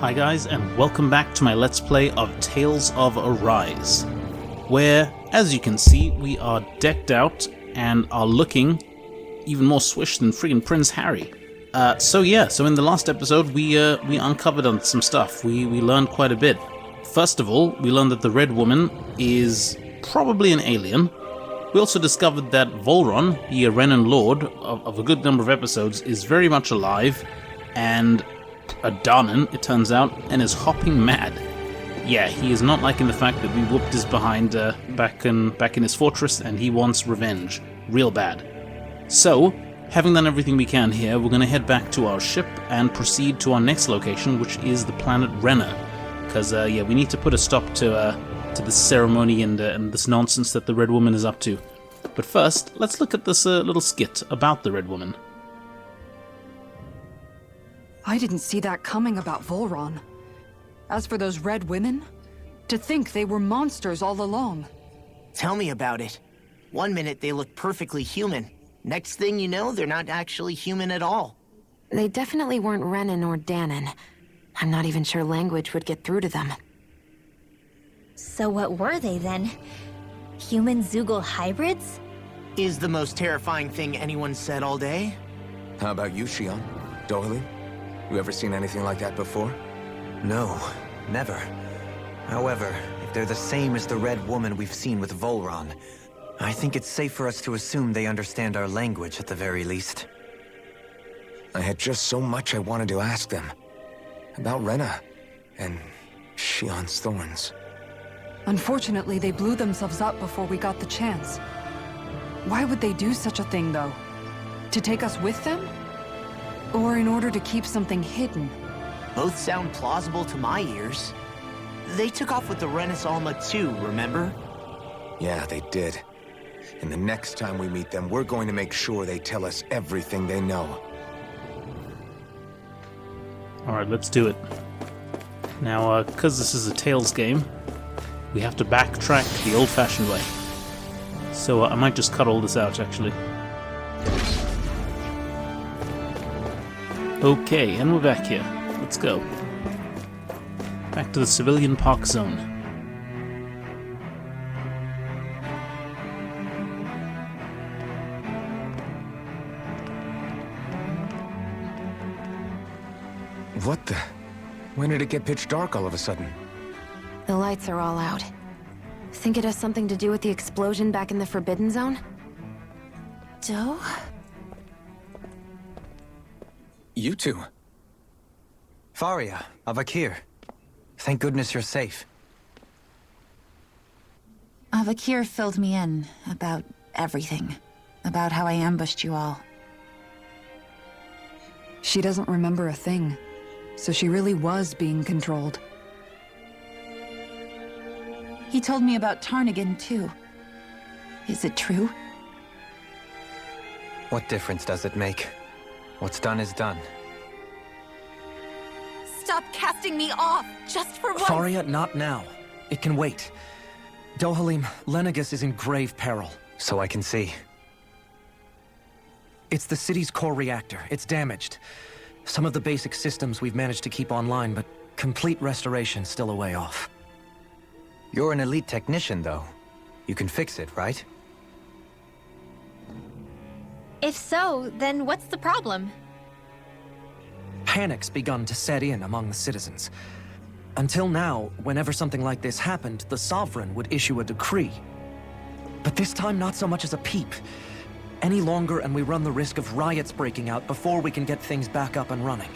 Hi guys, and welcome back to my Let's Play of Tales of Arise, where, as you can see, we are decked out and are looking even more swish than friggin' Prince Harry. So in the last episode we uncovered on some stuff. We learned quite a bit. First of all, we learned that the Red Woman is probably an alien. We also discovered that Volron, the Renan Lord of a good number of episodes, is very much alive, and a Dahnan, it turns out, and is hopping mad. Yeah, he is not liking the fact that we whooped his behind back in his fortress, and he wants revenge. Real bad. So, having done everything we can here, we're going to head back to our ship and proceed to our next location, which is the planet Rena. Because, we need to put a stop to this ceremony and this nonsense that the Red Woman is up to. But first, let's look at this little skit about the Red Woman. I didn't see that coming about Volron. As for those red women, to think they were monsters all along. Tell me about it. One minute they look perfectly human. Next thing you know, they're not actually human at all. They definitely weren't Renan or Dahnan. I'm not even sure language would get through to them. So what were they then? Human Zoogle hybrids? Is the most terrifying thing anyone said all day. How about you, Shion? Dohalim? You ever seen anything like that before? No, never. However, if they're the same as the Red Woman we've seen with Volron, I think it's safe for us to assume they understand our language at the very least. I had just so much I wanted to ask them. About Rena, and Shion's thorns. Unfortunately, they blew themselves up before we got the chance. Why would they do such a thing, though? To take us with them? Or in order to keep something hidden? Both sound plausible to my ears. They took off with the Renas Alma too, remember? Yeah, they did. And the next time we meet them, we're going to make sure they tell us everything they know. Alright, let's do it. Now, because this is a Tales game, we have to backtrack the old-fashioned way. So I might just cut all this out, actually. Okay, and we're back here. Let's go. Back to the civilian park zone. What the? When did it get pitch dark all of a sudden? The lights are all out. Think it has something to do with the explosion back in the Forbidden Zone? Doe? You two. Faria, Avakir. Thank goodness you're safe. Avakir filled me in about everything. About how I ambushed you all. She doesn't remember a thing, so she really was being controlled. He told me about Tarnigan, too. Is it true? What difference does it make? What's done is done. Stop casting me off, just for once! Faria, not now. It can wait. Dohalim, Lenegus is in grave peril. So I can see. It's the city's core reactor. It's damaged. Some of the basic systems we've managed to keep online, but complete restoration's still a way off. You're an elite technician, though. You can fix it, right? If so, then what's the problem? Panic's begun to set in among the citizens. Until now, whenever something like this happened, the Sovereign would issue a decree. But this time, not so much as a peep. Any longer, and we run the risk of riots breaking out before we can get things back up and running.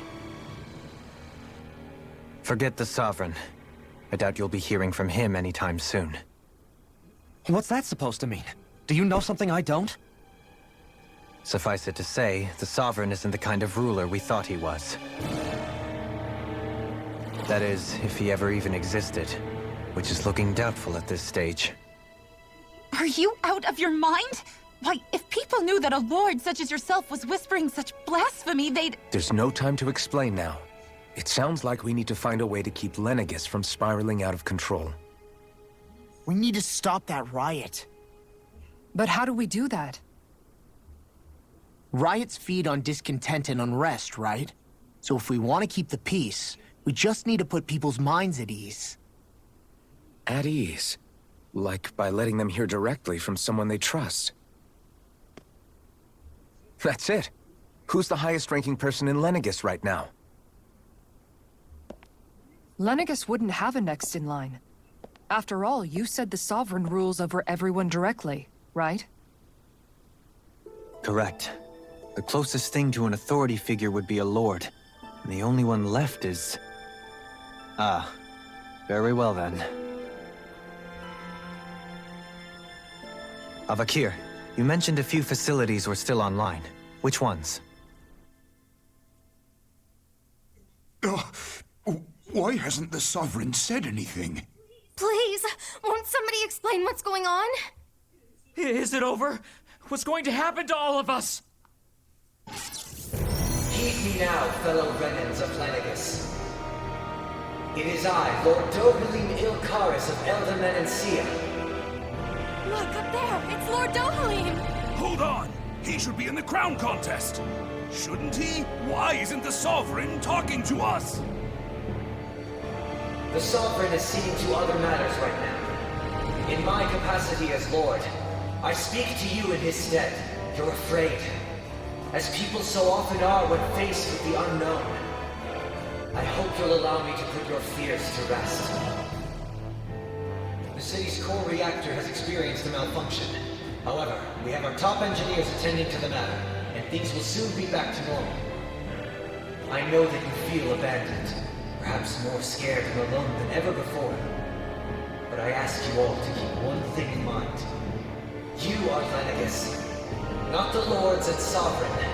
Forget the Sovereign. I doubt you'll be hearing from him anytime soon. What's that supposed to mean? Do you know something I don't? Suffice it to say, the Sovereign isn't the kind of ruler we thought he was. That is, if he ever even existed, which is looking doubtful at this stage. Are you out of your mind? Why, if people knew that a lord such as yourself was whispering such blasphemy, they'd— There's no time to explain now. It sounds like we need to find a way to keep Lenegus from spiraling out of control. We need to stop that riot. But how do we do that? Riots feed on discontent and unrest, right? So if we want to keep the peace, We just need to put people's minds at ease. At ease? Like by letting them hear directly from someone they trust. That's it. Who's the highest-ranking person in Lenegis right now? Lenegis wouldn't have a next in line. After all, you said the Sovereign rules over everyone directly, right? Correct. The closest thing to an authority figure would be a lord. And the only one left is... Ah. Very well then. Avakir, you mentioned a few facilities were still online. Which ones? Why hasn't the Sovereign said anything? Please, won't somebody explain what's going on? Is it over? What's going to happen to all of us? Heed me now, fellow Renans of Lenegis. It is I, Lord Dohalim Ilkaris of Eldaman and Sia. Look, up there! It's Lord Dohalim! Hold on! He should be in the crown contest! Shouldn't he? Why isn't the Sovereign talking to us? The Sovereign is seeing to other matters right now. In my capacity as Lord, I speak to you in his stead. You're afraid. As people so often are when faced with the unknown. I hope you'll allow me to put your fears to rest. The city's core reactor has experienced a malfunction. However, we have our top engineers attending to the matter, and things will soon be back to normal. I know that you feel abandoned, perhaps more scared and alone than ever before. But I ask you all to keep one thing in mind. You are Lenegis, not the lords and sovereign.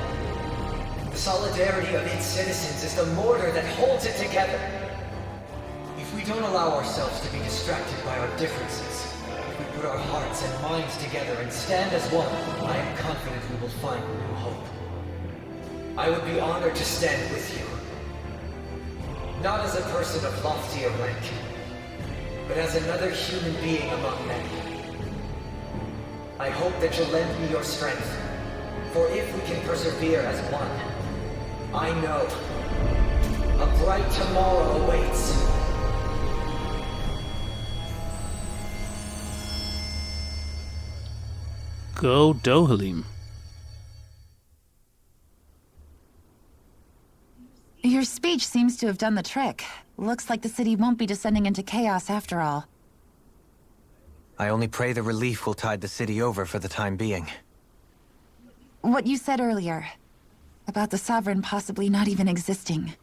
The solidarity of its citizens is the mortar that holds it together. If we don't allow ourselves to be distracted by our differences, if we put our hearts and minds together and stand as one, I am confident we will find new hope. I would be honored to stand with you. Not as a person of loftier rank, but as another human being among many. I hope that you'll lend me your strength, for if we can persevere as one, I know a bright tomorrow awaits. Go Dohalim. Your speech seems to have done the trick. Looks like the city won't be descending into chaos after all. I only pray the relief will tide the city over for the time being. What you said earlier, about the Sovereign possibly not even existing,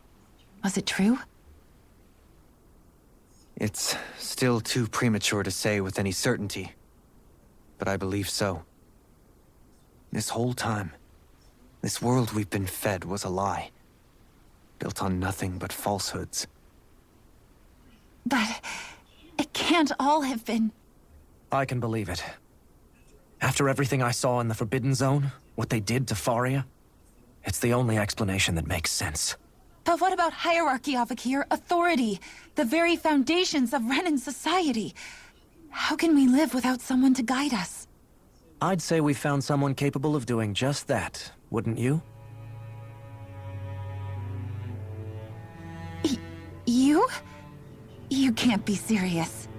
was it true? It's still too premature to say with any certainty, but I believe so. This whole time, this world we've been fed was a lie, built on nothing but falsehoods. But it can't all have been... I can believe it. After everything I saw in the Forbidden Zone, what they did to Faria, it's the only explanation that makes sense. But what about hierarchy, Avakir? Authority? The very foundations of Renan society? How can we live without someone to guide us? I'd say we found someone capable of doing just that, wouldn't you? You? You can't be serious.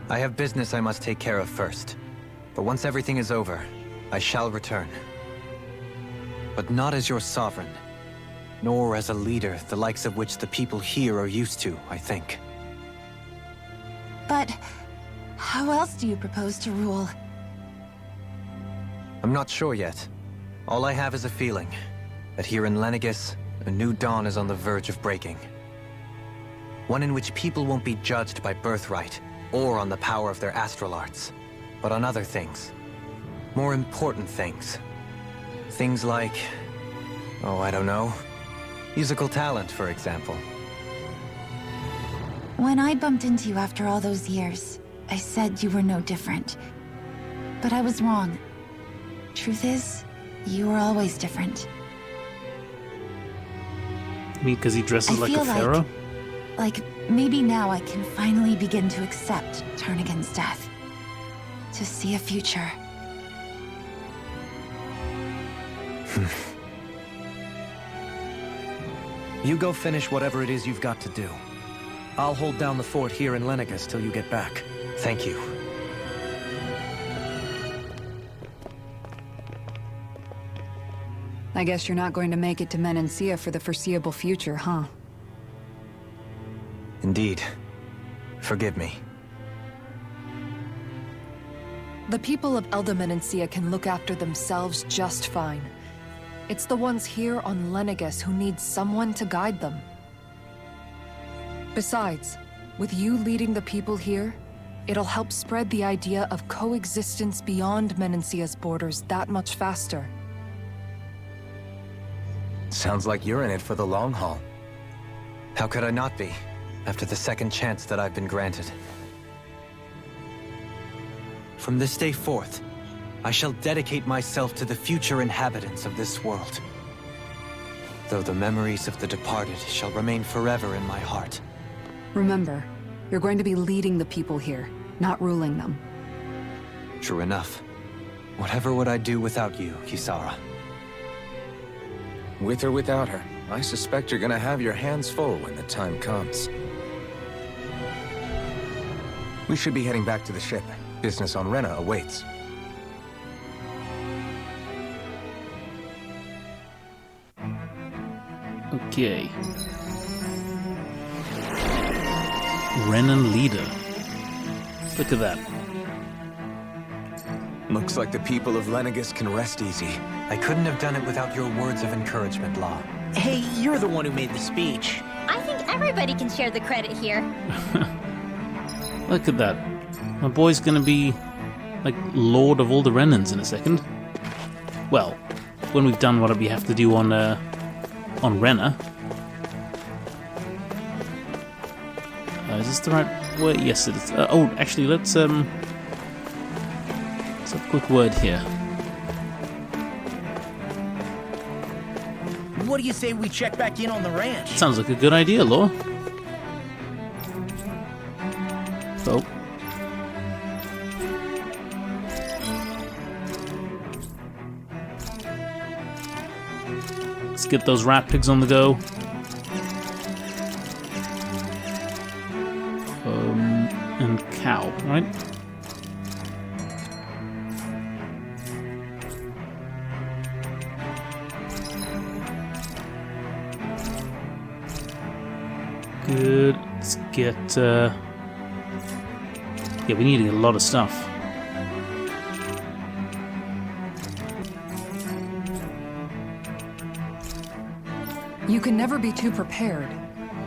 I have business I must take care of first. But once everything is over, I shall return. But not as your sovereign, nor as a leader the likes of which the people here are used to, I think. But how else do you propose to rule? I'm not sure yet. All I have is a feeling that here in Lenegis, a new dawn is on the verge of breaking. One in which people won't be judged by birthright or on the power of their astral arts, but on other things. More important things. Things like, oh, I don't know, musical talent, for example. When I bumped into you after all those years, I said you were no different. But I was wrong. Truth is, you were always different. You mean because he dresses like a pharaoh? Like, maybe now I can finally begin to accept Turnagain's death. To see a future. You go finish whatever it is you've got to do. I'll hold down the fort here in Lenegus till you get back. Thank you. I guess you're not going to make it to Menancia for the foreseeable future, huh? Indeed. Forgive me. The people of Elda Menancia can look after themselves just fine. It's the ones here on Lenegus who need someone to guide them. Besides, with you leading the people here, it'll help spread the idea of coexistence beyond Menancia's borders that much faster. Sounds like you're in it for the long haul. How could I not be, after the second chance that I've been granted? From this day forth, I shall dedicate myself to the future inhabitants of this world. Though the memories of the departed shall remain forever in my heart. Remember, you're going to be leading the people here, not ruling them. True enough. Whatever would I do without you, Kisara? With or without her, I suspect you're gonna have your hands full when the time comes. We should be heading back to the ship. Business on Rena awaits. Okay. Renan leader. Look at that. Looks like the people of Lenegus can rest easy. I couldn't have done it without your words of encouragement, Law. Hey, you're the one who made the speech. I think everybody can share the credit here. Look at that. My boy's gonna be, like, lord of all the Renans in a second. Well, when we've done what we have to do on Rena. Is this the right word? Yes, it is. Oh, actually, let's have a quick word here. What do you say we check back in on the ranch? Sounds like a good idea, Law. Oh. Let's get those rat pigs on the go. And cow, right? Good. Let's get, yeah, we need to get a lot of stuff. You can never be too prepared.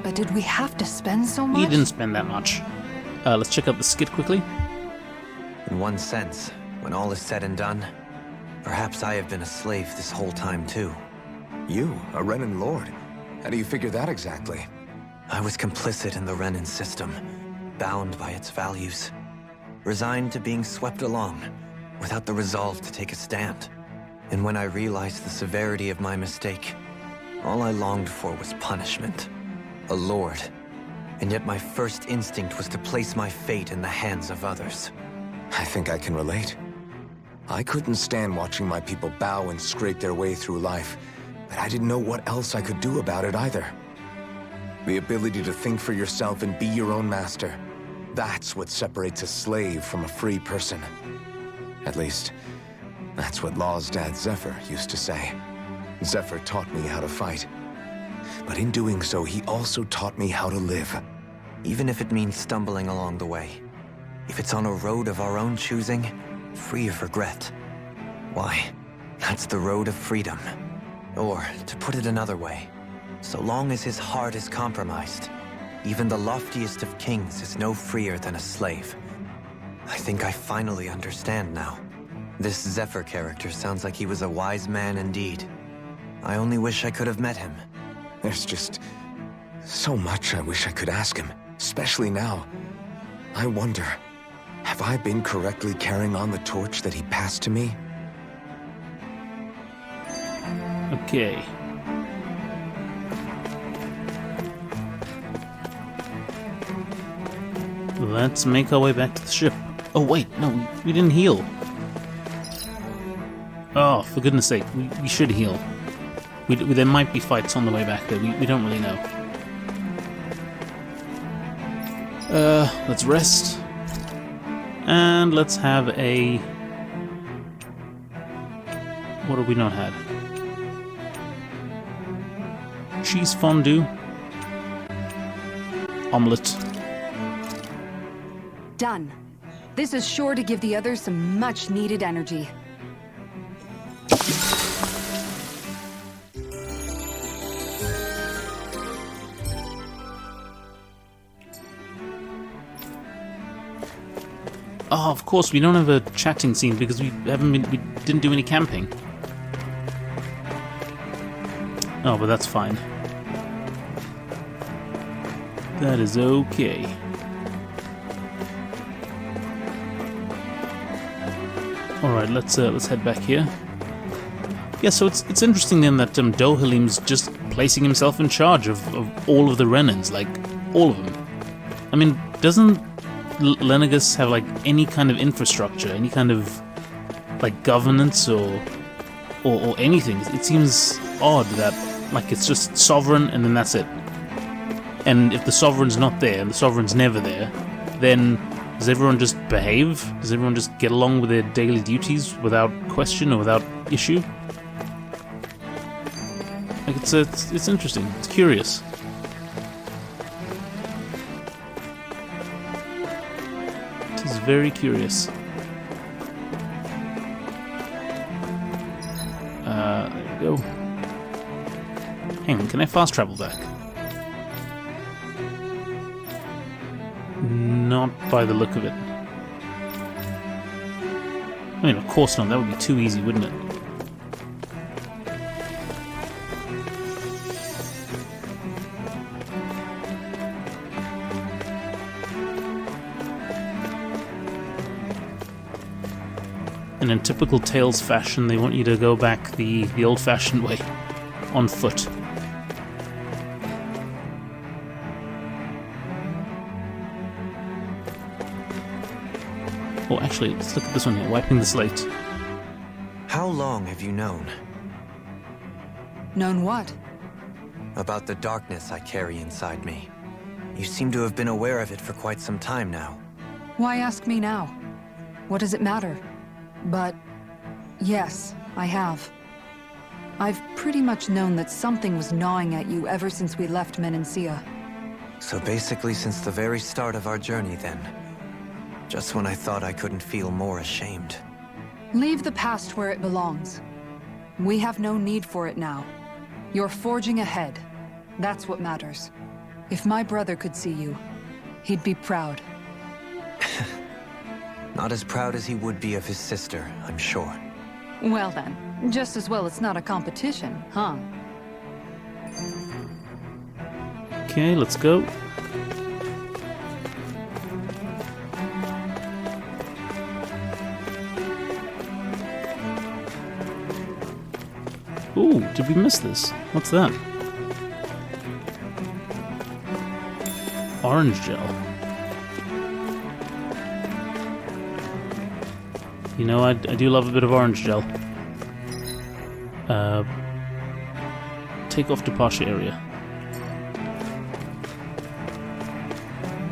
But did we have to spend so much? We didn't spend that much. Let's check out the skit quickly. In one sense, when all is said and done, perhaps I have been a slave this whole time too. You, a Renan lord? How do you figure that exactly? I was complicit in the Renan system, bound by its values, resigned to being swept along, without the resolve to take a stand. And when I realized the severity of my mistake, all I longed for was punishment. A lord. And yet my first instinct was to place my fate in the hands of others. I think I can relate. I couldn't stand watching my people bow and scrape their way through life, but I didn't know what else I could do about it either. The ability to think for yourself and be your own master, that's what separates a slave from a free person. At least, that's what Law's dad Zephyr used to say. Zephyr taught me how to fight. But in doing so, he also taught me how to live. Even if it means stumbling along the way. If it's on a road of our own choosing, free of regret. Why, that's the road of freedom. Or, to put it another way, so long as his heart is compromised, even the loftiest of kings is no freer than a slave. I think I finally understand now. This Zephyr character sounds like he was a wise man indeed. I only wish I could have met him. There's just so much I wish I could ask him, especially now. I wonder, have I been correctly carrying on the torch that he passed to me? Okay. Let's make our way back to the ship. Oh wait, no, we didn't heal. Oh, for goodness sake, we should heal. There might be fights on the way back there. We don't really know. Let's rest. And let's have a... What have we not had? Cheese fondue. Omelette. Done. This is sure to give the others some much-needed energy. Oh, of course, we don't have a chatting scene because we didn't do any camping. Oh, but that's fine. That is okay. All right, let's head back here. Yeah, so it's interesting then that Dohalim's just placing himself in charge of all of the Renans, like all of them. I mean, doesn't Lenegus have like any kind of infrastructure, any kind of like governance or anything? It seems odd that like it's just sovereign and then that's it. And if the sovereign's not there and the sovereign's never there, then does everyone just behave? Does everyone just get along with their daily duties without question or without issue? Like it's interesting. It's curious. It is very curious. There we go. Hang on, can I fast travel back? Not by the look of it. I mean, of course not. That would be too easy, wouldn't it? And in typical Tales fashion, they want you to go back the old-fashioned way, on foot. Oh, actually, let's look at this one here, wiping the slate. How long have you known? Known what? About the darkness I carry inside me. You seem to have been aware of it for quite some time now. Why ask me now? What does it matter? But yes, I have. I've pretty much known that something was gnawing at you ever since we left Menancia. So basically since the very start of our journey then. Just when I thought I couldn't feel more ashamed. Leave the past where it belongs. We have no need for it now. You're forging ahead. That's what matters. If my brother could see you, he'd be proud. Not as proud as he would be of his sister, I'm sure. Well then, just as well it's not a competition, huh? Okay, let's go. Ooh, did we miss this? What's that? Orange gel. You know, I do love a bit of orange gel. Take off departure area.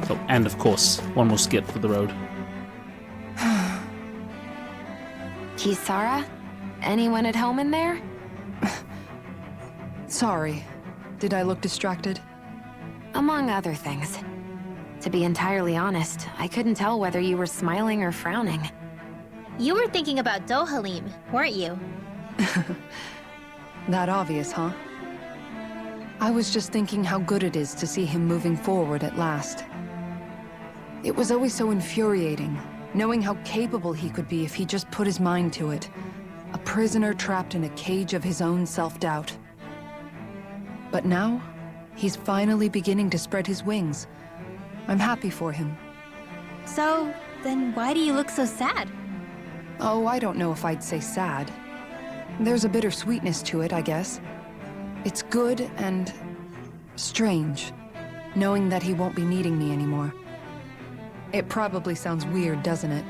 Oh, and of course, one more skit for the road. Kisara? Anyone at home in there? Sorry. Did I look distracted? Among other things. To be entirely honest, I couldn't tell whether you were smiling or frowning. You were thinking about Dohalim, weren't you? That obvious, huh? I was just thinking how good it is to see him moving forward at last. It was always so infuriating, knowing how capable he could be if he just put his mind to it. A prisoner trapped in a cage of his own self-doubt. But now, he's finally beginning to spread his wings. I'm happy for him. So, then why do you look so sad? Oh, I don't know if I'd say sad. There's a bittersweetness to it, I guess. It's good and strange, knowing that he won't be needing me anymore. It probably sounds weird, doesn't it?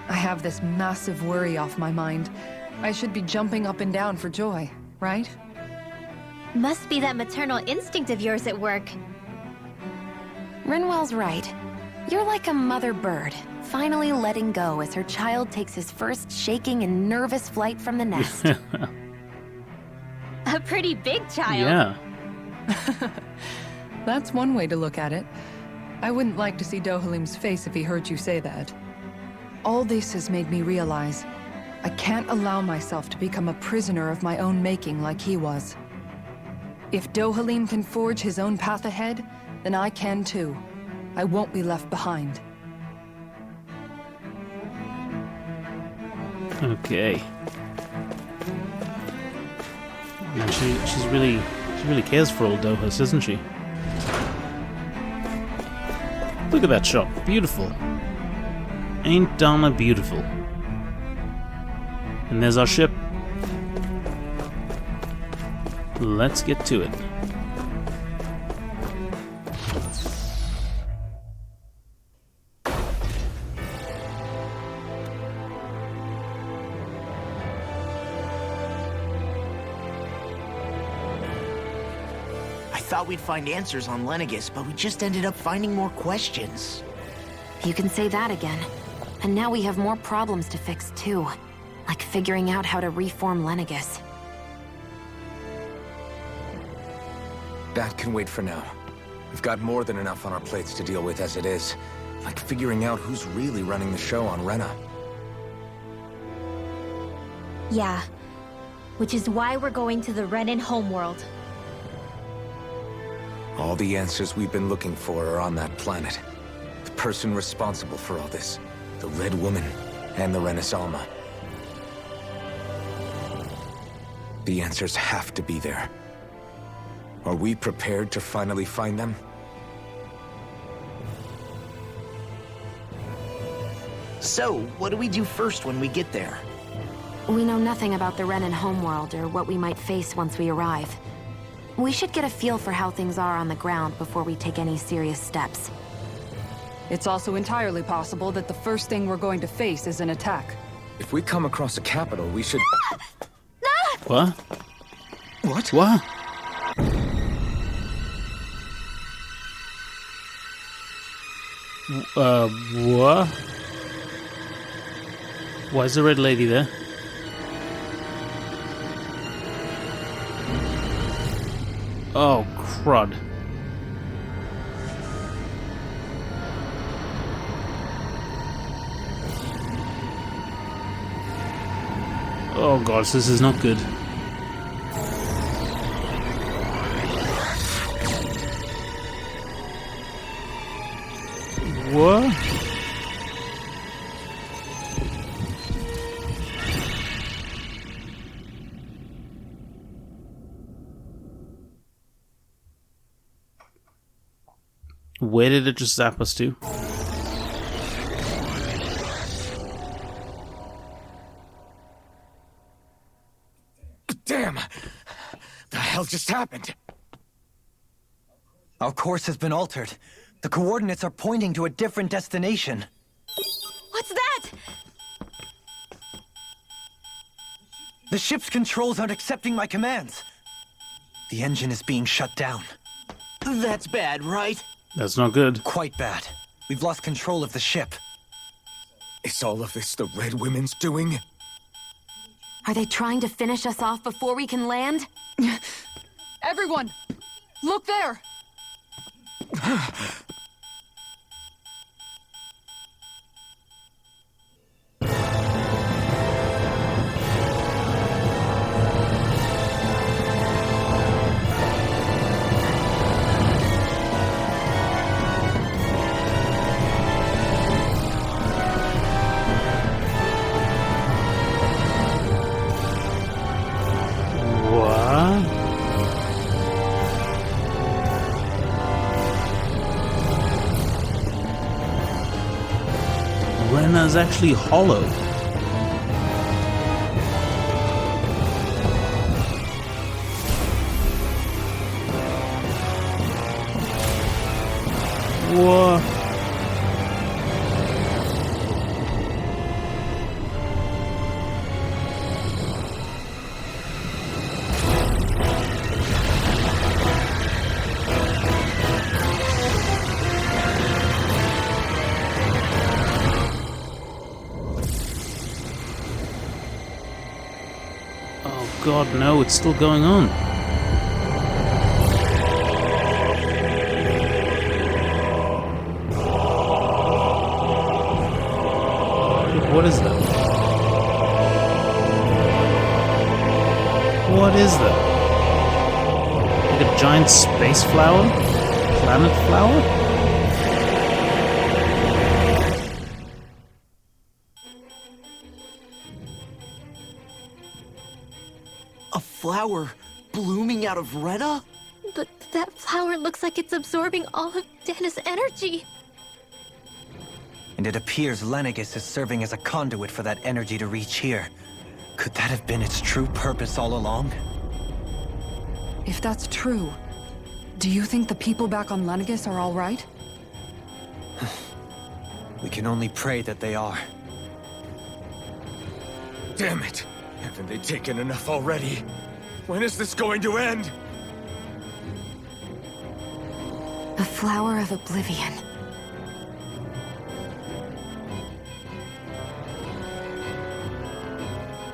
I have this massive worry off my mind. I should be jumping up and down for joy, right? Must be that maternal instinct of yours at work. Rinwell's right. You're like a mother bird, finally letting go as her child takes his first shaking and nervous flight from the nest. A pretty big child. Yeah. That's one way to look at it. I wouldn't like to see Dohalim's face if he heard you say that. All this has made me realize I can't allow myself to become a prisoner of my own making like he was. If Dohalim can forge his own path ahead, then I can too. I won't be left behind. Okay. Man, she really cares for old Dohus, doesn't she? Look at that shot. Beautiful. Ain't Dahna beautiful? And there's our ship. Let's get to it. I thought we'd find answers on Lenegis, but we just ended up finding more questions. You can say that again. And now we have more problems to fix too. Like figuring out how to reform Lenegis. That can wait for now. We've got more than enough on our plates to deal with as it is. Like figuring out who's really running the show on Rena. Yeah. Which is why we're going to the Renan homeworld. All the answers we've been looking for are on that planet. The person responsible for all this. The Red Woman and the Renasalma. The answers have to be there. Are we prepared to finally find them? So, what do we do first when we get there? We know nothing about the Renan homeworld or what we might face once we arrive. We should get a feel for how things are on the ground before we take any serious steps. It's also entirely possible that the first thing we're going to face is an attack. If we come across a capital, we should... What? What? What? What? Why is the red lady there? Oh, crud. Oh gosh, this is not good. What? Where did it just zap us to? Damn! The hell just happened? Our course has been altered. The coordinates are pointing to a different destination. What's that? The ship's controls aren't accepting my commands. The engine is being shut down. That's bad, right? That's not good. Quite bad. We've lost control of the ship. Is all of this the Red Women's doing? Are they trying to finish us off before we can land? Everyone! Look there! Rena's actually hollow. Whoa. god, no, it's still going on. What is that? What is that? Like a giant space flower? Planet flower? A flower blooming out of Rena? But that flower looks like it's absorbing all of Dahna's energy. And it appears Lenegis is serving as a conduit for that energy to reach here. Could that have been its true purpose all along? If that's true, do you think the people back on Lenegis are all right? We can only pray that they are. Damn it! Haven't they taken enough already? When is this going to end? The Flower of Oblivion.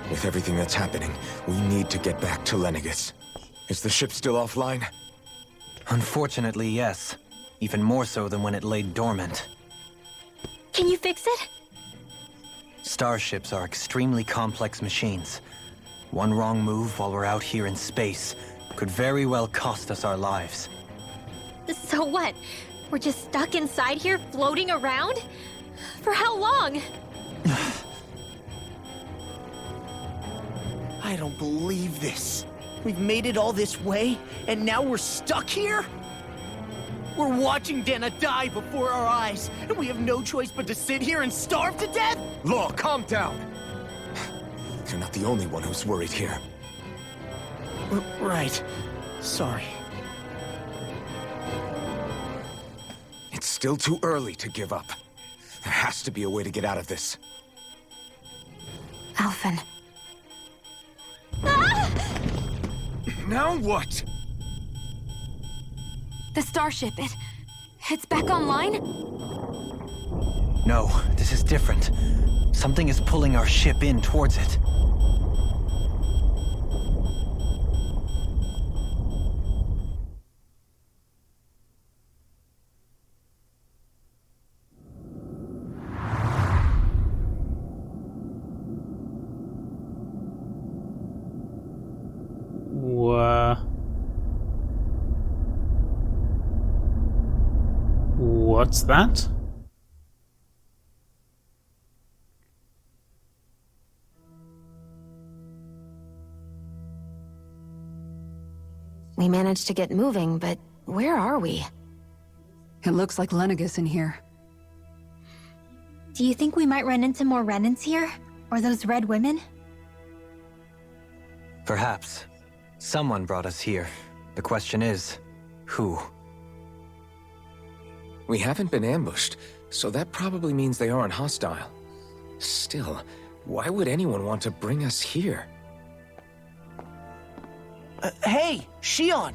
With everything that's happening, we need to get back to Lenegis. Is the ship still offline? Unfortunately, yes. Even more so than when it lay dormant. Can you fix it? Starships are extremely complex machines. One wrong move while we're out here in space could very well cost us our lives. So what? We're just stuck inside here, floating around? For how long? I don't believe this. We've made it all this way, and now we're stuck here? We're watching Dahna die before our eyes, and we have no choice but to sit here and starve to death? Law, calm down! You're not the only one who's worried here. Right. Sorry. It's still too early to give up. There has to be a way to get out of this. Alphen. Now what? The starship, it's back online? No, this is different. Something is pulling our ship in towards it. What's that? We managed to get moving, but where are we? It looks like Lenegis in here. Do you think we might run into more Renans here? Or those red women? Perhaps. Someone brought us here. The question is, who? We haven't been ambushed, so that probably means they aren't hostile. Still, why would anyone want to bring us here? Hey, Shion!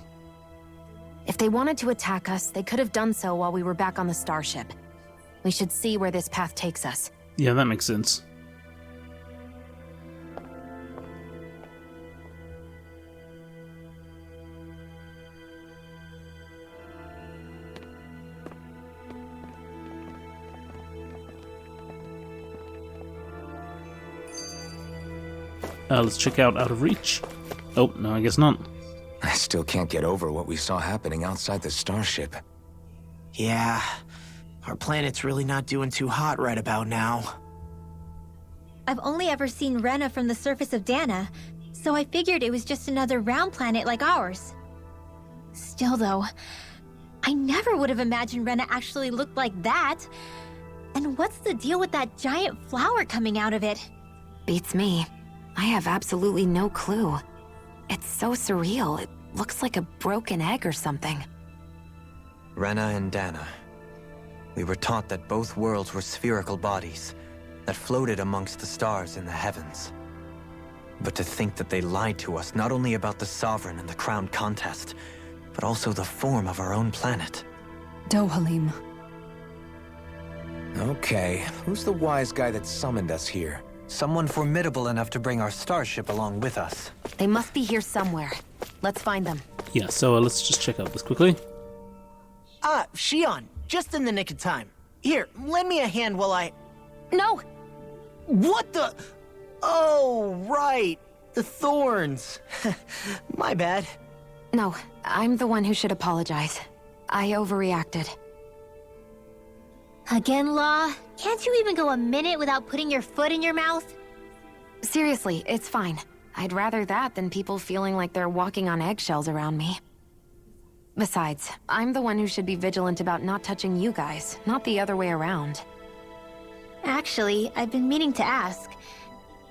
If they wanted to attack us, they could have done so while we were back on the starship. We should see where this path takes us. Yeah, that makes sense. Let's check out of reach. Oh, no, I guess not. I still can't get over what we saw happening outside the starship. Yeah, our planet's really not doing too hot right about now. I've only ever seen Rena from the surface of Dahna, so I figured it was just another round planet like ours. Still though, I never would have imagined Rena actually looked like that. And what's the deal with that giant flower coming out of it? Beats me. I have absolutely no clue. It's so surreal. It looks like a broken egg or something. Rena and Dahna. We were taught that both worlds were spherical bodies that floated amongst the stars in the heavens. But to think that they lied to us not only about the Sovereign and the Crown contest, but also the form of our own planet. Dohalim. Okay, who's the wise guy that summoned us here? Someone formidable enough to bring our starship along with us. They must be here somewhere. Let's find them. Yeah, so let's just check out this quickly. Ah, Shion, just in the nick of time. Here, lend me a hand while I... No! What the... Oh, right. The thorns. My bad. No, I'm the one who should apologize. I overreacted. Again, Law? Can't you even go a minute without putting your foot in your mouth? Seriously, it's fine. I'd rather that than people feeling like they're walking on eggshells around me. Besides, I'm the one who should be vigilant about not touching you guys, not the other way around. Actually, I've been meaning to ask.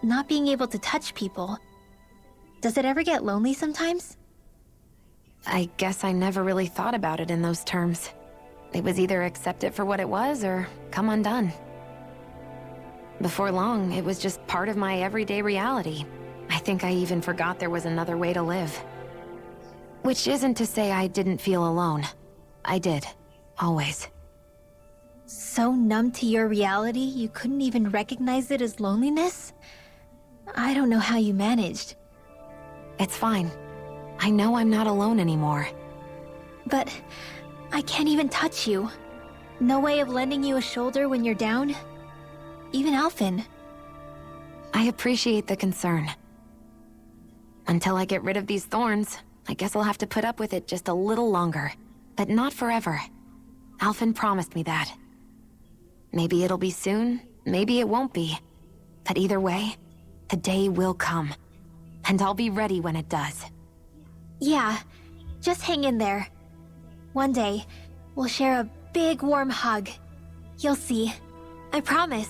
Not being able to touch people, does it ever get lonely sometimes? I guess I never really thought about it in those terms. It was either accept it for what it was, or come undone. Before long, it was just part of my everyday reality. I think I even forgot there was another way to live. Which isn't to say I didn't feel alone. I did. Always. So numb to your reality, you couldn't even recognize it as loneliness? I don't know how you managed. It's fine. I know I'm not alone anymore. But I can't even touch you. No way of lending you a shoulder when you're down? Even Alphen. I appreciate the concern. Until I get rid of these thorns, I guess I'll have to put up with it just a little longer. But not forever. Alphen promised me that. Maybe it'll be soon, maybe it won't be. But either way, the day will come. And I'll be ready when it does. Yeah, just hang in there. One day, we'll share a big warm hug. You'll see. I promise.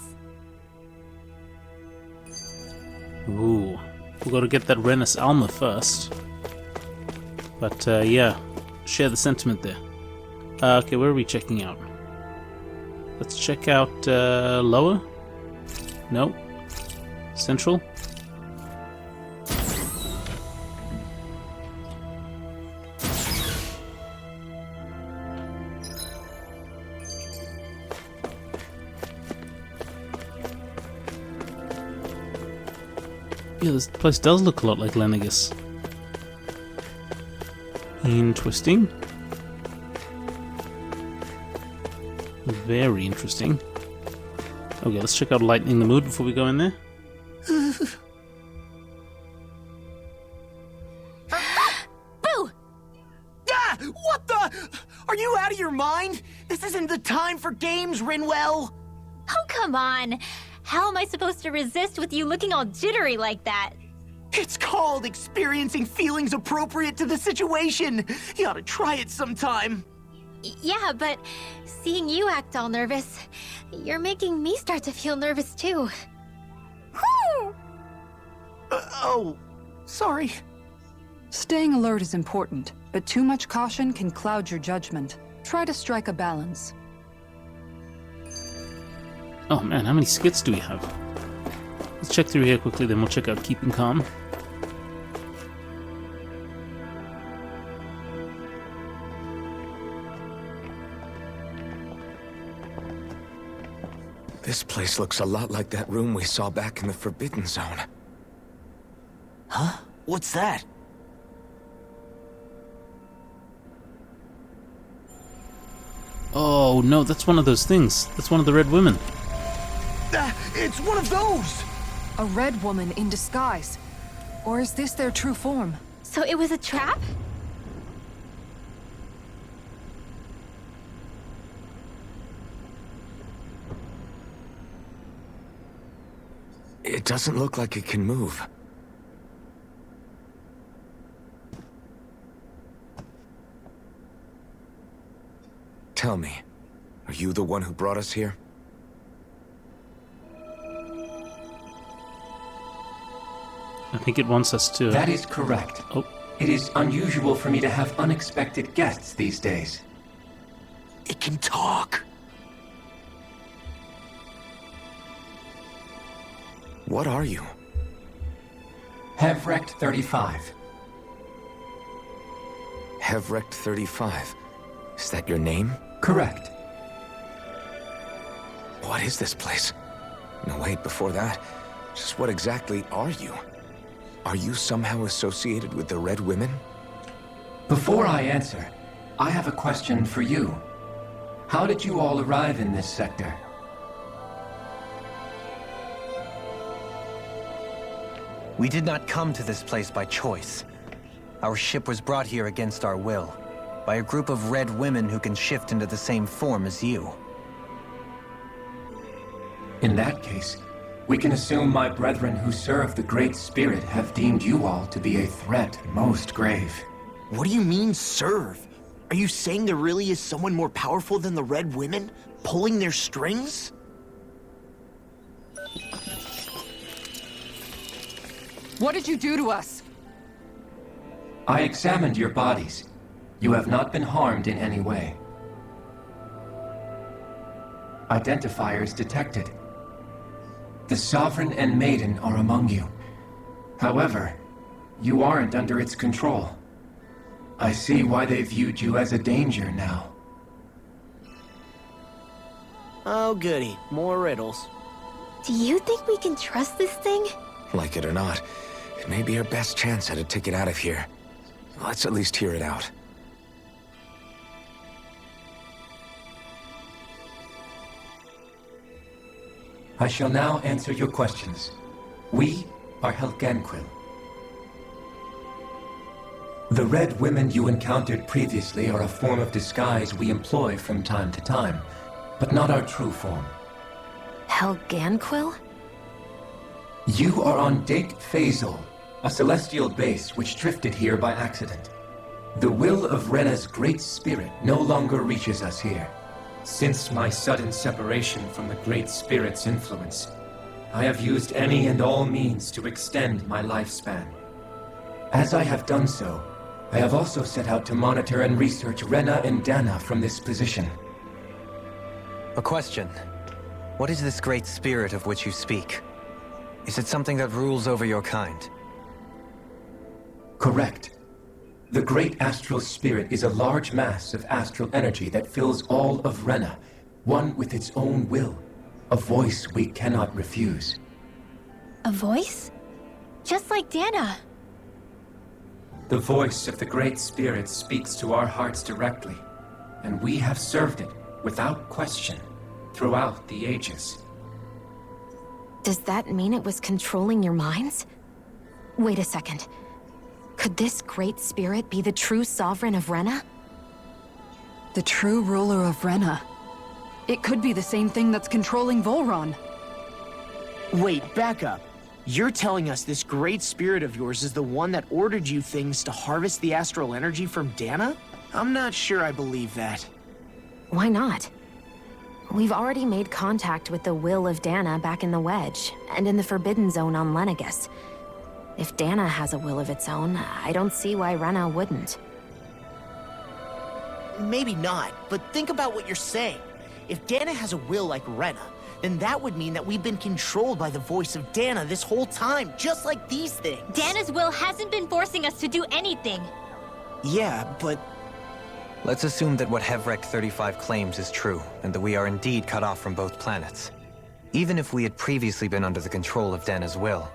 Ooh. We've got to get that Renus Alma first. But, yeah. Share the sentiment there. Okay, where are we checking out? Let's check out, lower? No. Central? Yeah, this place does look a lot like Lenegus. Interesting. Very interesting. Okay, let's check out Lightening the Mood before we go in there. Boo! Ah! What the? Are you out of your mind? This isn't the time for games, Rinwell! Oh, come on. How am I supposed to resist with you looking all jittery like that? It's called experiencing feelings appropriate to the situation. You ought to try it sometime. Yeah, but seeing you act all nervous, you're making me start to feel nervous too. Oh, sorry. Staying alert is important, but too much caution can cloud your judgment. Try to strike a balance. Oh man, how many skits do we have? Let's check through here quickly, then we'll check out Keeping Calm. This place looks a lot like that room we saw back in the Forbidden Zone. Huh? What's that? Oh no, that's one of those things. That's one of the Red Women. It's one of those! A red woman in disguise. Or is this their true form? So it was a trap? It doesn't look like it can move. Tell me, are you the one who brought us here? I think it wants us to... That is correct. Oh. It is unusual for me to have unexpected guests these days. It can talk. What are you? Hevrect 35. Hevrect 35. Is that your name? Correct. What is this place? No, wait, before that. Just what exactly are you? Are you somehow associated with the Red Women? Before I answer, I have a question for you. How did you all arrive in this sector? We did not come to this place by choice. Our ship was brought here against our will, by a group of red women who can shift into the same form as you. In that case, we can assume my brethren who serve the Great Spirit have deemed you all to be a threat most grave. What do you mean, serve? Are you saying there really is someone more powerful than the Red Women, pulling their strings? What did you do to us? I examined your bodies. You have not been harmed in any way. Identifiers detected. The Sovereign and Maiden are among you. However, you aren't under its control. I see why they viewed you as a danger now. Oh goody, more riddles. Do you think we can trust this thing? Like it or not, it may be our best chance at a ticket out of here. Let's at least hear it out. I shall now answer your questions. We are Helganquil. The Red Women you encountered previously are a form of disguise we employ from time to time, but not our true form. Helganquil? You are on Daeq Faezol, a celestial base which drifted here by accident. The will of Rena's great spirit no longer reaches us here. Since my sudden separation from the Great Spirit's influence, I have used any and all means to extend my lifespan. As I have done so, I have also set out to monitor and research Rena and Dahna from this position. A question. What is this Great Spirit of which you speak? Is it something that rules over your kind? Correct. The Great Astral Spirit is a large mass of astral energy that fills all of Rena, one with its own will, a voice we cannot refuse. A voice? Just like Dahna. The voice of the Great Spirit speaks to our hearts directly, and we have served it, without question, throughout the ages. Does that mean it was controlling your minds? Wait a second. Could this Great Spirit be the true Sovereign of Rena? The true ruler of Rena. It could be the same thing that's controlling Volron. Wait, back up. You're telling us this great spirit of yours is the one that ordered you things to harvest the astral energy from Dahna? I'm not sure I believe that. Why not? We've already made contact with the will of Dahna back in the Wedge, and in the Forbidden Zone on Lenegus. If Dahna has a will of its own, I don't see why Rena wouldn't. Maybe not, but think about what you're saying. If Dahna has a will like Rena, then that would mean that we've been controlled by the voice of Dahna this whole time, just like these things. Dana's will hasn't been forcing us to do anything. Yeah, but... Let's assume that what Hevrek 35 claims is true, and that we are indeed cut off from both planets. Even if we had previously been under the control of Dahna's will,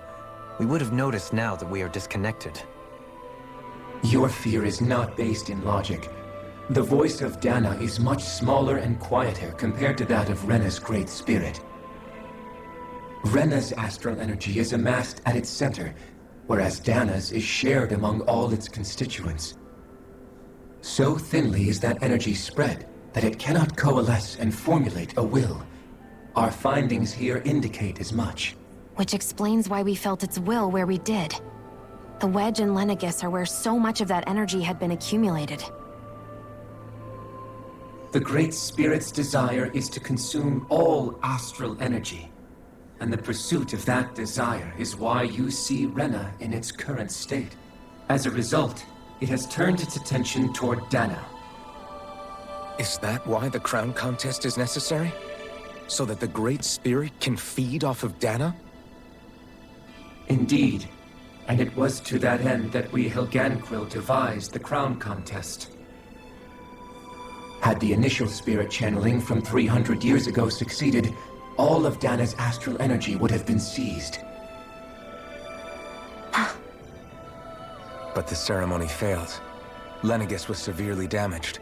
we would have noticed now that we are disconnected. Your fear is not based in logic. The voice of Dahna is much smaller and quieter compared to that of Rena's Great Spirit. Rena's astral energy is amassed at its center, whereas Dahna's is shared among all its constituents. So thinly is that energy spread that it cannot coalesce and formulate a will. Our findings here indicate as much. Which explains why we felt its will where we did. The Wedge and Lenegus are where so much of that energy had been accumulated. The Great Spirit's desire is to consume all astral energy. And the pursuit of that desire is why you see Rena in its current state. As a result, it has turned its attention toward Dahna. Is that why the crown contest is necessary? So that the Great Spirit can feed off of Dahna? Indeed. And it was to that end that we Helganquil devised the crown contest. Had the initial spirit channeling from 300 years ago succeeded, all of Dahna's astral energy would have been seized. But the ceremony failed. Lenegis was severely damaged,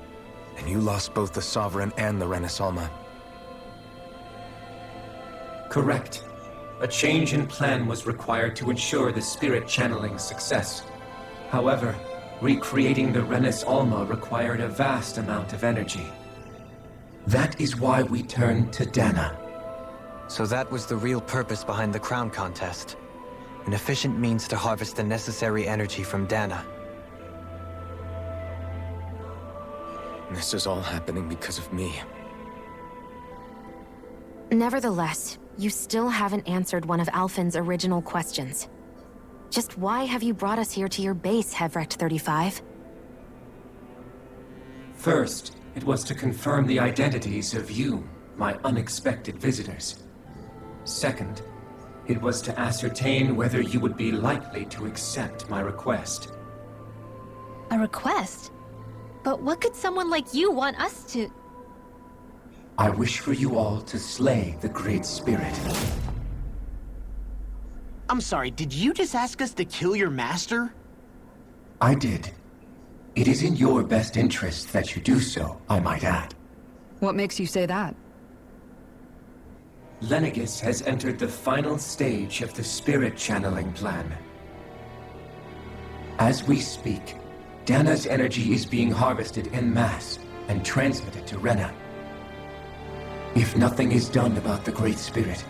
and you lost both the Sovereign and the Renasalma. Correct. A change in plan was required to ensure the spirit channeling's success. However, recreating the Renas Alma required a vast amount of energy. That is why we turned to Dahna. So that was the real purpose behind the crown contest. An efficient means to harvest the necessary energy from Dahna. This is all happening because of me. Nevertheless, you still haven't answered one of Alphen's original questions. Just why have you brought us here to your base, Hevrecht 35? First, it was to confirm the identities of you, my unexpected visitors. Second, it was to ascertain whether you would be likely to accept my request. A request? But what could someone like you want us to... I wish for you all to slay the Great Spirit. I'm sorry, did you just ask us to kill your master? I did. It is in your best interest that you do so, I might add. What makes you say that? Lenegis has entered the final stage of the spirit channeling plan. As we speak, Dahna's energy is being harvested en masse and transmitted to Rena. If nothing is done about the Great Spirit,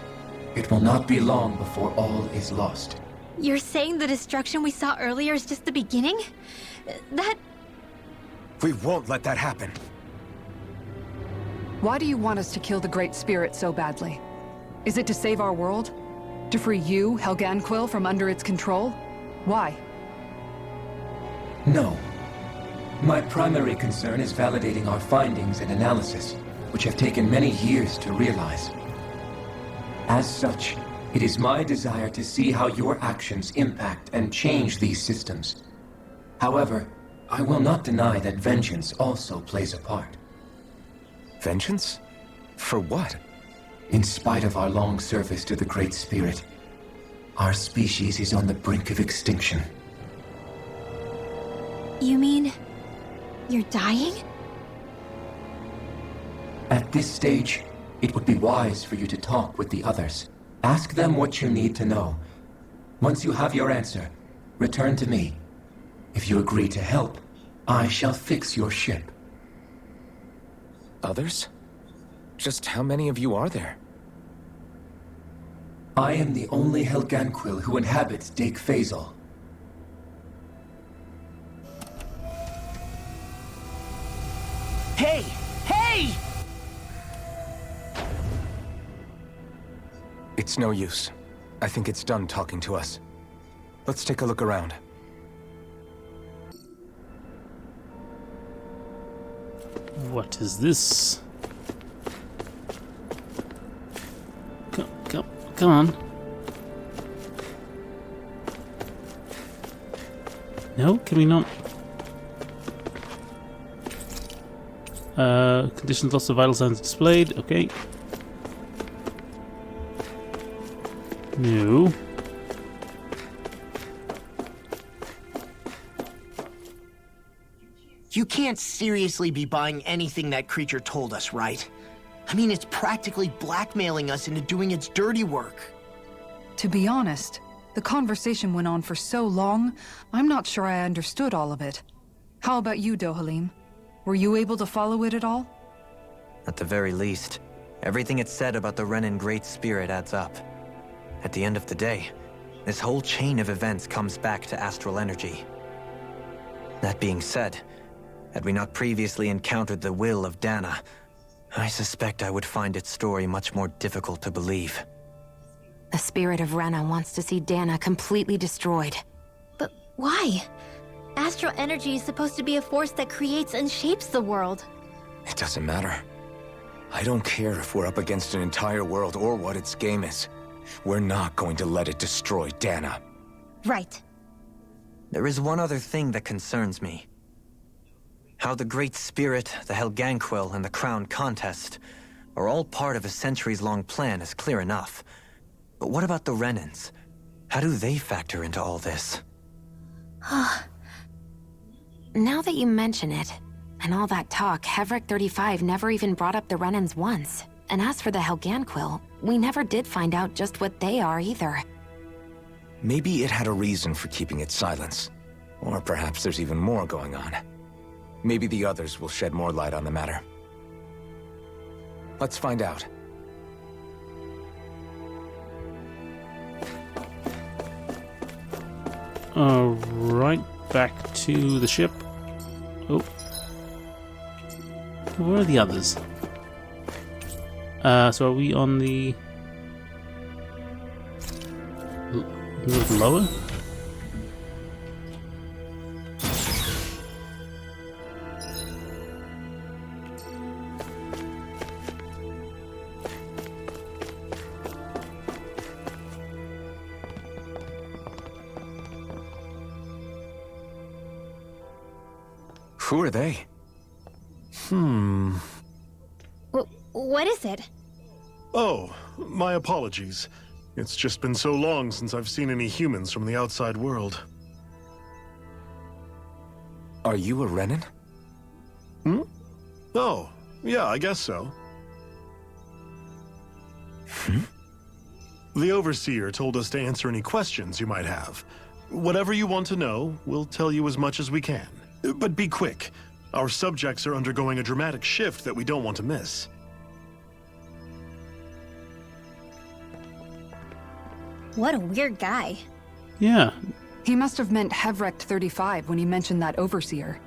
it will not be long before all is lost. You're saying the destruction we saw earlier is just the beginning? That... We won't let that happen. Why do you want us to kill the Great Spirit so badly? Is it to save our world? To free you, Helganquil, from under its control? Why? No. My primary concern is validating our findings and analysis, which have taken many years to realize. As such, it is my desire to see how your actions impact and change these systems. However, I will not deny that vengeance also plays a part. Vengeance? For what? In spite of our long service to the Great Spirit, our species is on the brink of extinction. You mean... you're dying? At this stage, it would be wise for you to talk with the others. Ask them what you need to know. Once you have your answer, return to me. If you agree to help, I shall fix your ship. Others? Just how many of you are there? I am the only Helganquil who inhabits Daeq Faezol. Hey! Hey! It's no use. I think it's done talking to us. Let's take a look around. What is this? Come on. No, can we not? Conditions, lots of vital signs displayed. Okay. No. You can't seriously be buying anything that creature told us, right? I mean, it's practically blackmailing us into doing its dirty work. To be honest, the conversation went on for so long, I'm not sure I understood all of it. How about you, Dohalim? Were you able to follow it at all? At the very least, everything it said about the Renan Great Spirit adds up. At the end of the day, this whole chain of events comes back to astral energy. That being said, had we not previously encountered the will of Dahna, I suspect I would find its story much more difficult to believe. The spirit of Rena wants to see Dahna completely destroyed. But why? Astral energy is supposed to be a force that creates and shapes the world. It doesn't matter. I don't care if we're up against an entire world or what its game is. We're not going to let it destroy Dahna. Right. There is one other thing that concerns me. How the Great Spirit, the Helganquil, and the Crown Contest are all part of a centuries-long plan is clear enough. But what about the Renans? How do they factor into all this? Now that you mention it, and all that talk, Hevric 35 never even brought up the Renans once. And as for the Helganquil, we never did find out just what they are either. Maybe it had a reason for keeping its silence. Or perhaps there's even more going on. Maybe the others will shed more light on the matter. Let's find out. Right, back to the ship. Oh. Where are the others? So are we on the... a little lower? Who are they? What is it? Oh, my apologies. It's just been so long since I've seen any humans from the outside world. Are you a Renan? Hmm? Oh, yeah, I guess so. The Overseer told us to answer any questions you might have. Whatever you want to know, we'll tell you as much as we can. But be quick. Our subjects are undergoing a dramatic shift that we don't want to miss. What a weird guy. Yeah. He must have meant Hevric 35 when he mentioned that Overseer.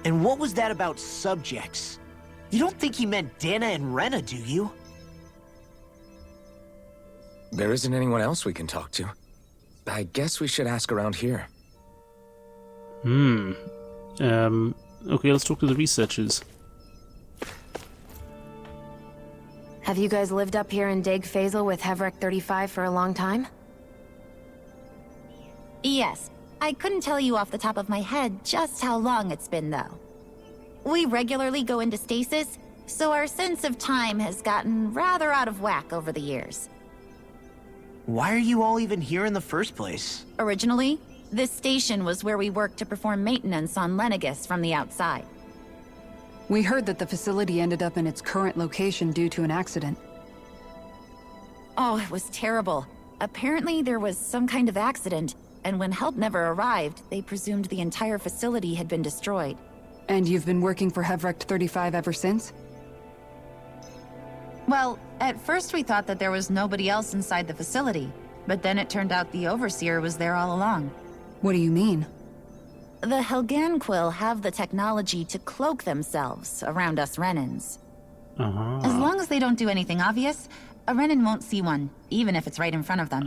And what was that about subjects? You don't think he meant Dahna and Rena, do you? There isn't anyone else we can talk to. I guess we should ask around here. Okay, let's talk to the researchers. Have you guys lived up here in Daeq Faezol with Hevric 35 for a long time? Yes. I couldn't tell you off the top of my head just how long it's been, though. We regularly go into stasis, so our sense of time has gotten rather out of whack over the years. Why are you all even here in the first place? Originally, this station was where we worked to perform maintenance on Lenegis from the outside. We heard that the facility ended up in its current location due to an accident. Oh, it was terrible. Apparently there was some kind of accident, and when help never arrived, they presumed the entire facility had been destroyed. And you've been working for Hevric 35 ever since? Well, at first we thought that there was nobody else inside the facility, but then it turned out the Overseer was there all along. What do you mean? The Helganquil have the technology to cloak themselves around us Renans. As long as they don't do anything obvious, a Renan won't see one, even if it's right in front of them.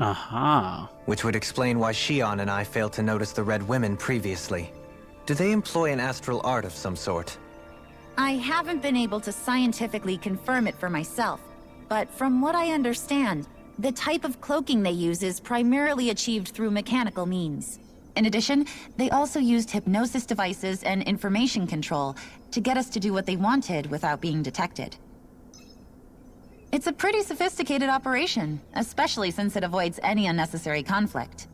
Which would explain why Shion and I failed to notice the Red Women previously. Do they employ an astral art of some sort? I haven't been able to scientifically confirm it for myself, but from what I understand, the type of cloaking they use is primarily achieved through mechanical means. In addition, they also used hypnosis devices and information control to get us to do what they wanted without being detected. It's a pretty sophisticated operation, especially since it avoids any unnecessary conflict.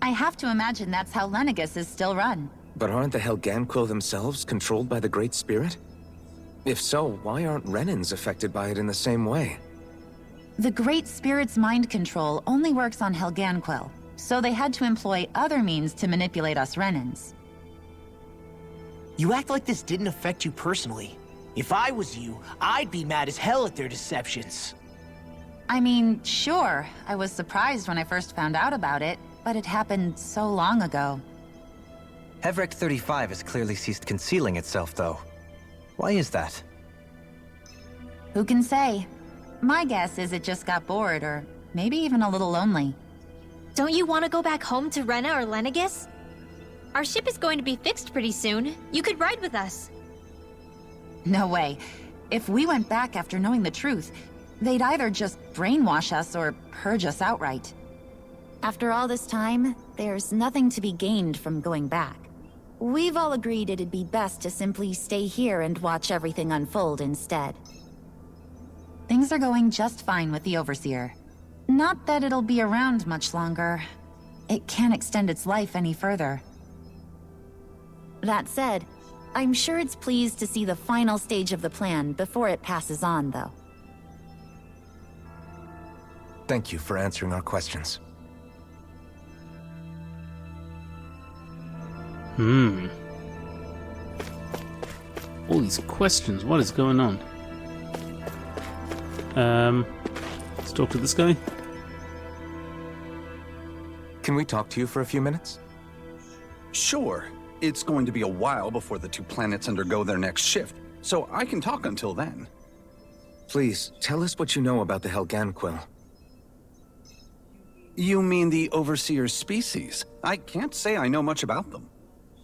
I have to imagine that's how Lenegis is still run. But aren't the Helganquil themselves controlled by the Great Spirit? If so, why aren't Renans affected by it in the same way? The Great Spirit's mind control only works on Helganquil, so they had to employ other means to manipulate us Renans. You act like this didn't affect you personally. If I was you, I'd be mad as hell at their deceptions. I mean, sure, I was surprised when I first found out about it, but it happened so long ago. Hevric 35 has clearly ceased concealing itself, though. Why is that? Who can say? My guess is it just got bored, or maybe even a little lonely. Don't you want to go back home to Rena or Lenegis? Our ship is going to be fixed pretty soon. You could ride with us. No way. If we went back after knowing the truth, they'd either just brainwash us or purge us outright. After all this time, there's nothing to be gained from going back. We've all agreed it'd be best to simply stay here and watch everything unfold instead. Things are going just fine with the Overseer. Not that it'll be around much longer. It can't extend its life any further. That said, I'm sure it's pleased to see the final stage of the plan before it passes on, though. Thank you for answering our questions. All these questions, what is going on? Let's talk to this guy. Can we talk to you for a few minutes? Sure. It's going to be a while before the two planets undergo their next shift, so I can talk until then. Please, tell us what you know about the Helganquil. You mean the Overseer species? I can't say I know much about them.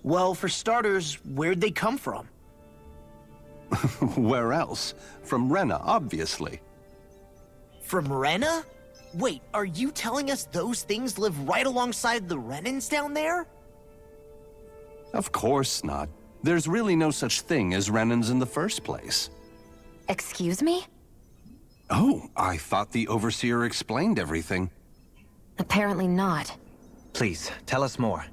Well, for starters, where'd they come from? Where else? From Rena, obviously. From Rena? Wait, are you telling us those things live right alongside the Renans down there? Of course not. There's really no such thing as Renans in the first place. Excuse me? Oh, I thought the Overseer explained everything. Apparently not. Please, tell us more.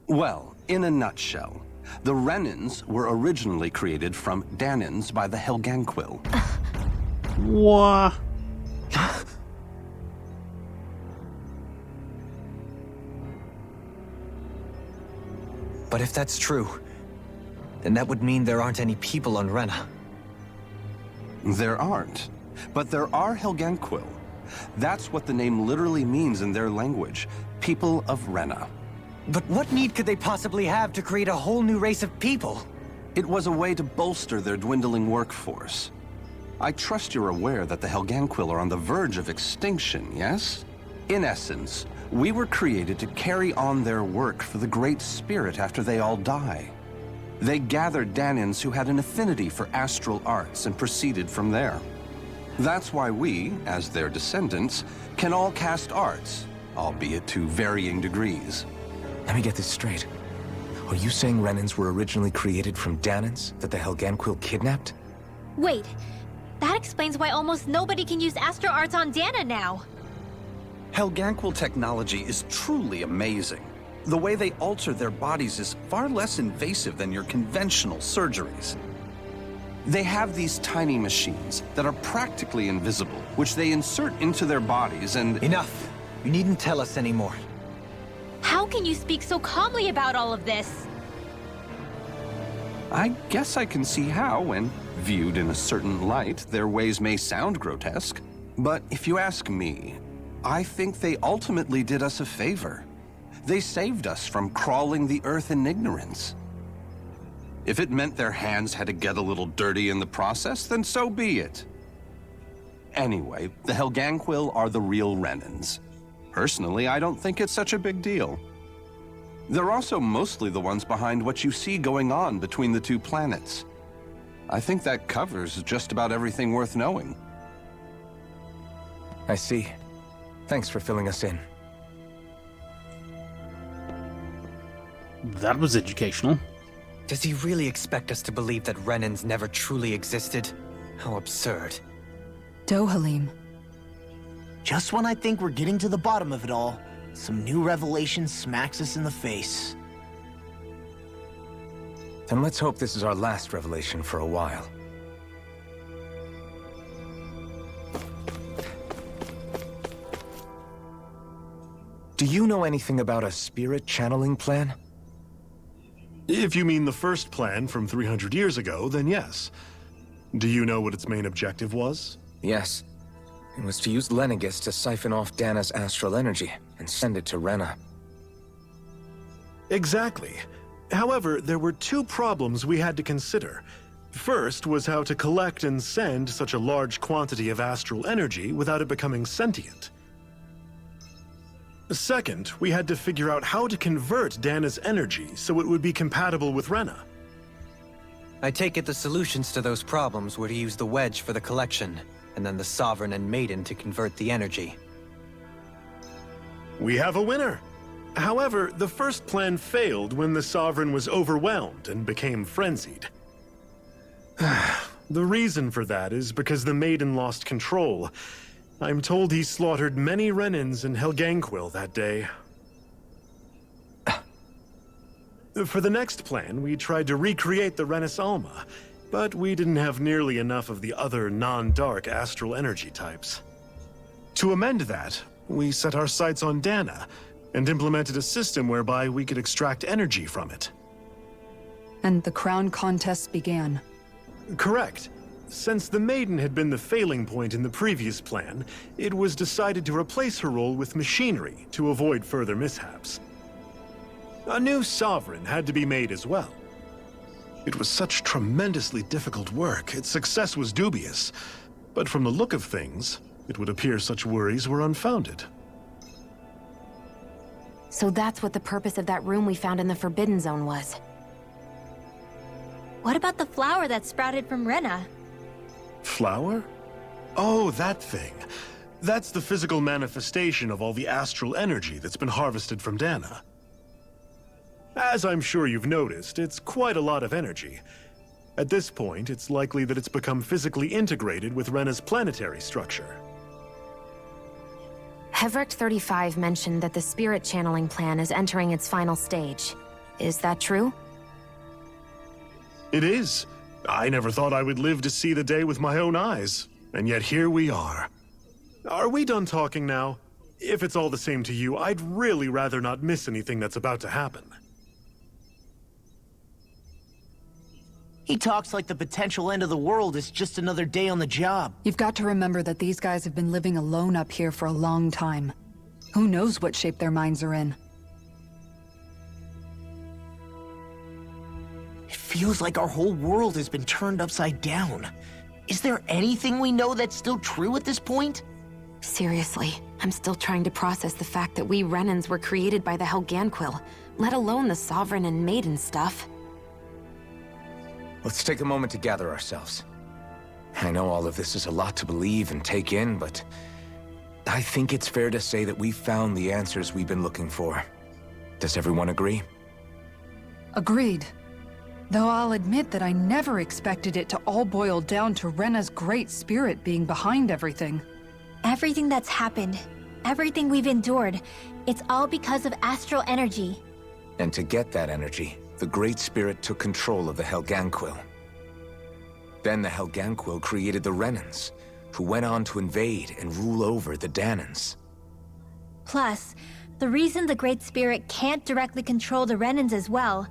Well, in a nutshell, the Renans were originally created from Dahnans by the Helganquil. What? But if that's true, then that would mean there aren't any people on Rena. There aren't, but there are Helganquil. That's what the name literally means in their language, people of Rena. But what need could they possibly have to create a whole new race of people? It was a way to bolster their dwindling workforce. I trust you're aware that the Helganquil are on the verge of extinction, yes? In essence, we were created to carry on their work for the Great Spirit after they all die. They gathered Dahnans who had an affinity for astral arts and proceeded from there. That's why we, as their descendants, can all cast arts, albeit to varying degrees. Let me get this straight. Are you saying Renans were originally created from Dahnans that the Helganquil kidnapped? Wait, that explains why almost nobody can use astral arts on Dahna now. Helganquil technology is truly amazing. The way they alter their bodies is far less invasive than your conventional surgeries. They have these tiny machines that are practically invisible, which they insert into their bodies and— Enough! You needn't tell us anymore. How can you speak so calmly about all of this? I guess I can see how, when viewed in a certain light, their ways may sound grotesque. But if you ask me, I think they ultimately did us a favor. They saved us from crawling the earth in ignorance. If it meant their hands had to get a little dirty in the process, then so be it. Anyway, the Helganquil are the real Renans. Personally, I don't think it's such a big deal. They're also mostly the ones behind what you see going on between the two planets. I think that covers just about everything worth knowing. I see. Thanks for filling us in. That was educational. Does he really expect us to believe that Renans never truly existed? How absurd. Dohalim. Just when I think we're getting to the bottom of it all, some new revelation smacks us in the face. Then let's hope this is our last revelation for a while. Do you know anything about a spirit channeling plan? If you mean the first plan from 300 years ago, then yes. Do you know what its main objective was? Yes. It was to use Lenegis to siphon off Dahna's astral energy and send it to Rena. Exactly. However, there were two problems we had to consider. First was how to collect and send such a large quantity of astral energy without it becoming sentient. Second, we had to figure out how to convert Dahna's energy so it would be compatible with Rena. I take it the solutions to those problems were to use the wedge for the collection, and then the Sovereign and Maiden to convert the energy. We have a winner! However, the first plan failed when the Sovereign was overwhelmed and became frenzied. The reason for that is because the Maiden lost control. I'm told he slaughtered many Renans and Helganquil that day. For the next plan, we tried to recreate the Renans Alma, but we didn't have nearly enough of the other non-dark astral energy types. To amend that, we set our sights on Dahna, and implemented a system whereby we could extract energy from it. And the crown contests began. Correct. Since the Maiden had been the failing point in the previous plan, it was decided to replace her role with machinery to avoid further mishaps. A new sovereign had to be made as well. It was such tremendously difficult work, its success was dubious. But from the look of things, it would appear such worries were unfounded. So that's what the purpose of that room we found in the Forbidden Zone was. What about the flower that sprouted from Rena? Flower? Oh, that thing. That's the physical manifestation of all the astral energy that's been harvested from Dahna. As I'm sure you've noticed, it's quite a lot of energy. At this point, it's likely that it's become physically integrated with Rena's planetary structure. Hevricht 35 mentioned that the spirit channeling plan is entering its final stage. Is that true? It is. I never thought I would live to see the day with my own eyes, and yet here we are. Are we done talking now? If it's all the same to you, I'd really rather not miss anything that's about to happen. He talks like the potential end of the world is just another day on the job. You've got to remember that these guys have been living alone up here for a long time. Who knows what shape their minds are in? It feels like our whole world has been turned upside down. Is there anything we know that's still true at this point? Seriously, I'm still trying to process the fact that we Renans were created by the Helganquil, let alone the Sovereign and Maiden stuff. Let's take a moment to gather ourselves. I know all of this is a lot to believe and take in, but I think it's fair to say that we've found the answers we've been looking for. Does everyone agree? Agreed. Though I'll admit that I never expected it to all boil down to Rena's great spirit being behind everything. Everything that's happened, everything we've endured, it's all because of astral energy. And to get that energy, the Great Spirit took control of the Helganquil. Then the Helganquil created the Renans, who went on to invade and rule over the Dahnans. Plus, the reason the Great Spirit can't directly control the Renans as well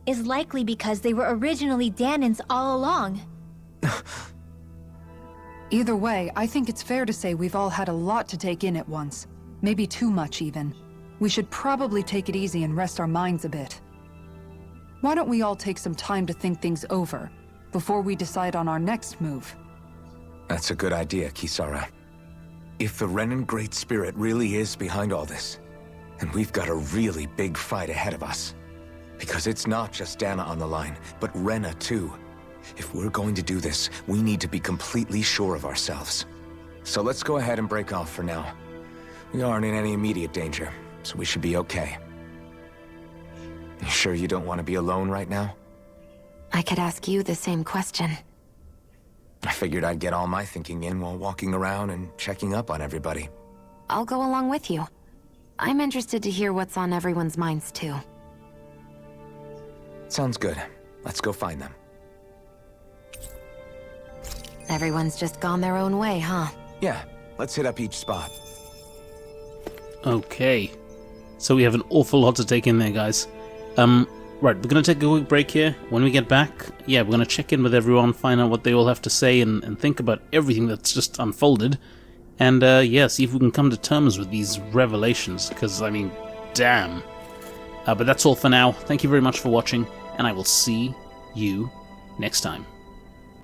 is likely because they were originally Dahnans all along. Either way, I think it's fair to say we've all had a lot to take in at once. Maybe too much, even. We should probably take it easy and rest our minds a bit. Why don't we all take some time to think things over, before we decide on our next move? That's a good idea, Kisara. If the Renan Great Spirit really is behind all this, then we've got a really big fight ahead of us. Because it's not just Dahna on the line, but Rena too. If we're going to do this, we need to be completely sure of ourselves. So let's go ahead and break off for now. We aren't in any immediate danger, so we should be okay. You sure you don't want to be alone right now? I could ask you the same question. I figured I'd get all my thinking in while walking around and checking up on everybody. I'll go along with you. I'm interested to hear what's on everyone's minds too. Sounds good. Let's go find them. Everyone's just gone their own way, huh? Yeah, let's hit up each spot. Okay. So we have an awful lot to take in there, guys. Right, we're going to take a quick break here. When we get back, yeah, we're going to check in with everyone, find out what they all have to say, and think about everything that's just unfolded. And, yeah, see if we can come to terms with these revelations, because, I mean, damn. But that's all for now. Thank you very much for watching, and I will see you next time.